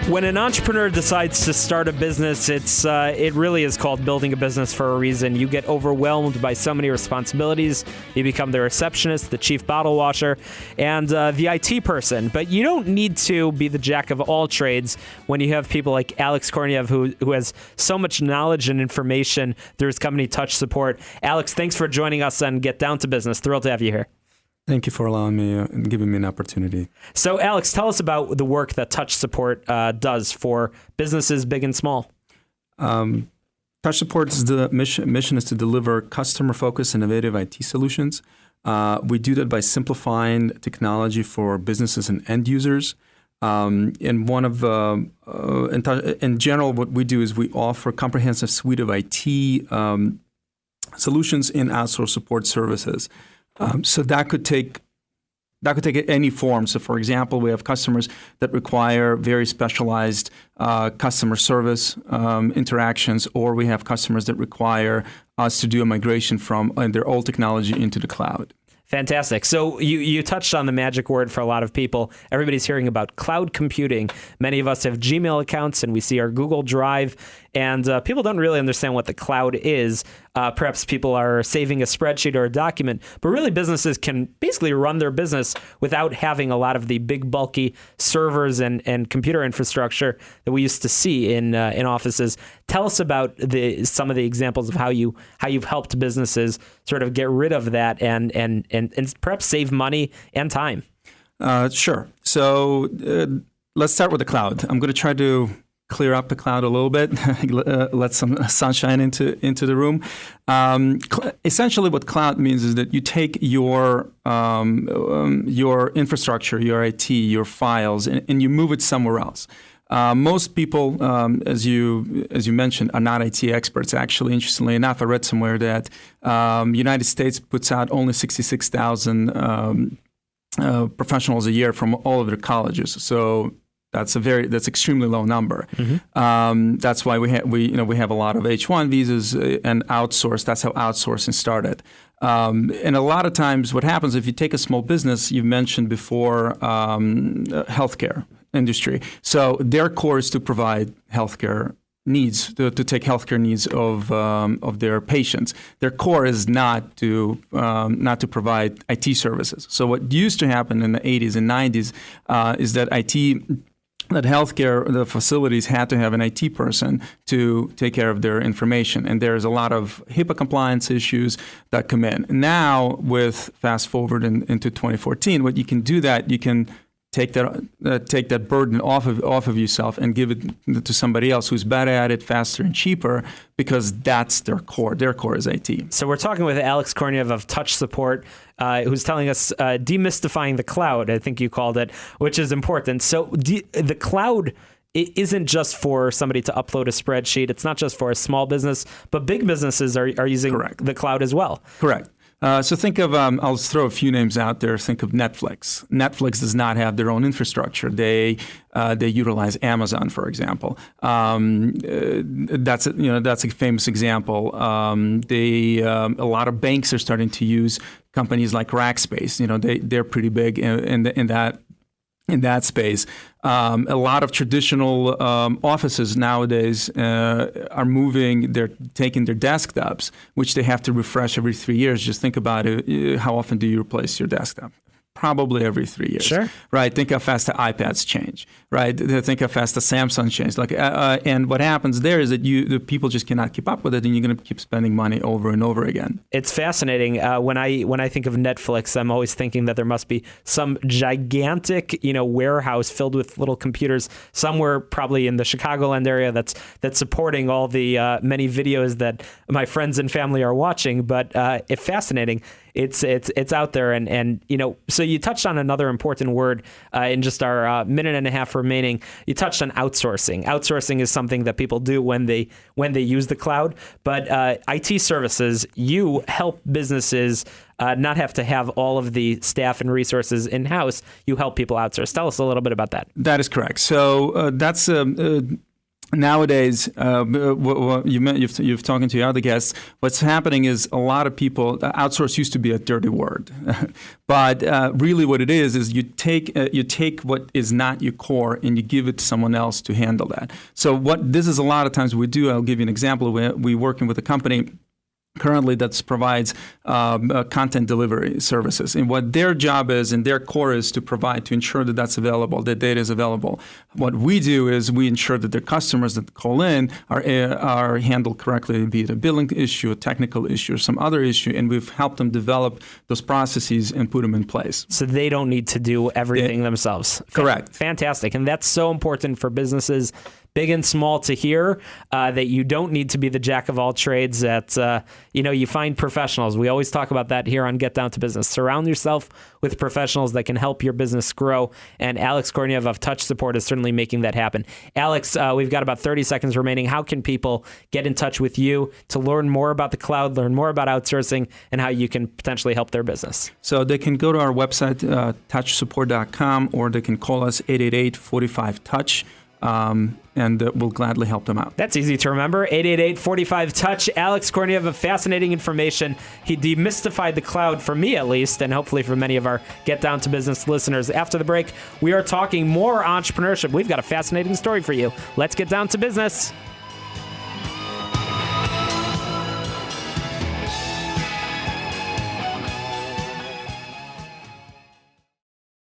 When an entrepreneur decides to start a business, it really is called building a business for a reason. You get overwhelmed by so many responsibilities. You become the receptionist, the chief bottle washer, and the IT person. But you don't need to be the jack of all trades when you have people like Alex Korneyev, who has so much knowledge and information through his company, Touch Support. Alex, thanks for joining us on Get Down to Business. Thrilled to have you here. Thank you for allowing me and giving me an opportunity. So, Alex, tell us about the work that Touch Support does for businesses big and small. Touch Support's the mission is to deliver customer-focused, innovative IT solutions. We do that by simplifying technology for businesses and end users. In general, what we do is we offer a comprehensive suite of IT solutions in outsourced support services. So that could take any form. So, for example, we have customers that require very specialized customer service interactions, or we have customers that require us to do a migration from their old technology into the cloud. Fantastic. So you touched on the magic word for a lot of people. Everybody's hearing about cloud computing. Many of us have Gmail accounts and we see our Google Drive, and people don't really understand what the cloud is. Perhaps people are saving a spreadsheet or a document, but really businesses can basically run their business without having a lot of the big, bulky servers and computer infrastructure that we used to see in offices. Tell us about some of the examples of how you've helped businesses sort of get rid of that and perhaps save money and time. Sure. So let's start with the cloud. I'm going to try to clear up the cloud a little bit, let some sunshine into the room. Essentially, what cloud means is that you take your infrastructure, your IT, your files, and you move it somewhere else. Most people, as you mentioned, are not IT experts. Actually, interestingly enough, I read somewhere that United States puts out only 66,000 professionals a year from all of their colleges. So that's extremely low number. Mm-hmm. That's why we have a lot of H-1 visas and outsource. That's how outsourcing started. And a lot of times, what happens if you take a small business, you mentioned before, healthcare industry. So their core is to provide healthcare needs, to take healthcare needs of their patients. Their core is not to provide IT services. So what used to happen in the 80s and 90s is that healthcare, the facilities had to have an IT person to take care of their information. And there's a lot of HIPAA compliance issues that come in. Now, with fast forward into 2014, what you can do that, you can take that burden off of yourself and give it to somebody else who's better at it, faster and cheaper, because that's their core. Their core is IT. So we're talking with Alex Korneyev of Touch Support, who's telling us demystifying the cloud, I think you called it, which is important. So the cloud isn't just for somebody to upload a spreadsheet. It's not just for a small business, but big businesses are using the cloud as well. Correct. So think of, I'll throw a few names out there. Think of Netflix. Netflix does not have their own infrastructure. They utilize Amazon, for example. That's a famous example. A lot of banks are starting to use companies like Rackspace. They're pretty big in that space. A lot of traditional offices nowadays are moving, they're taking their desktops, which they have to refresh every 3 years. Just think about it. How often do you replace your desktop? Probably every 3 years. Sure. Right. Think how fast the iPads change. Right. Think how fast the Samsung change. And what happens there is that the people just cannot keep up with it, and you're going to keep spending money over and over again. It's fascinating. When I think of Netflix, I'm always thinking that there must be some gigantic warehouse filled with little computers somewhere, probably in the Chicagoland area, that's supporting all the many videos that my friends and family are watching. But it's fascinating. It's out there, and so you touched on another important word in just our minute and a half remaining. You touched on outsourcing. Outsourcing is something that people do when they use the cloud, but IT services, you help businesses not have to have all of the staff and resources in-house. You help people outsource. Tell us a little bit about that. That is correct. So that's nowadays, you've talking to your other guests. What's happening is a lot of people outsource used to be a dirty word, but really what it is you take what is not your core and you give it to someone else to handle that. So what this is a lot of times we do. I'll give you an example. We're working with a company currently that provides content delivery services. And what their job is and their core is to provide, to ensure that that's available, that data is available. What we do is we ensure that their customers that call in are handled correctly, be it a billing issue, a technical issue, or some other issue, and we've helped them develop those processes and put them in place. So they don't need to do everything themselves. Correct. Fantastic. And that's so important for businesses, big and small, to hear that you don't need to be the jack of all trades, that you find professionals. We always talk about that here on Get Down to Business. Surround yourself with professionals that can help your business grow, and Alex Korneyev of Touch Support is certainly making that happen. Alex, we've got about 30 seconds remaining. How can people get in touch with you to learn more about the cloud, learn more about outsourcing, and how you can potentially help their business? So they can go to our website, touchsupport.com, or they can call us 888-45-TOUCH. And we'll gladly help them out. That's easy to remember. 888-45-TOUCH. Alex Korneyev of fascinating information. He demystified the cloud, for me at least, and hopefully for many of our Get Down to Business listeners. After the break, we are talking more entrepreneurship. We've got a fascinating story for you. Let's get down to business.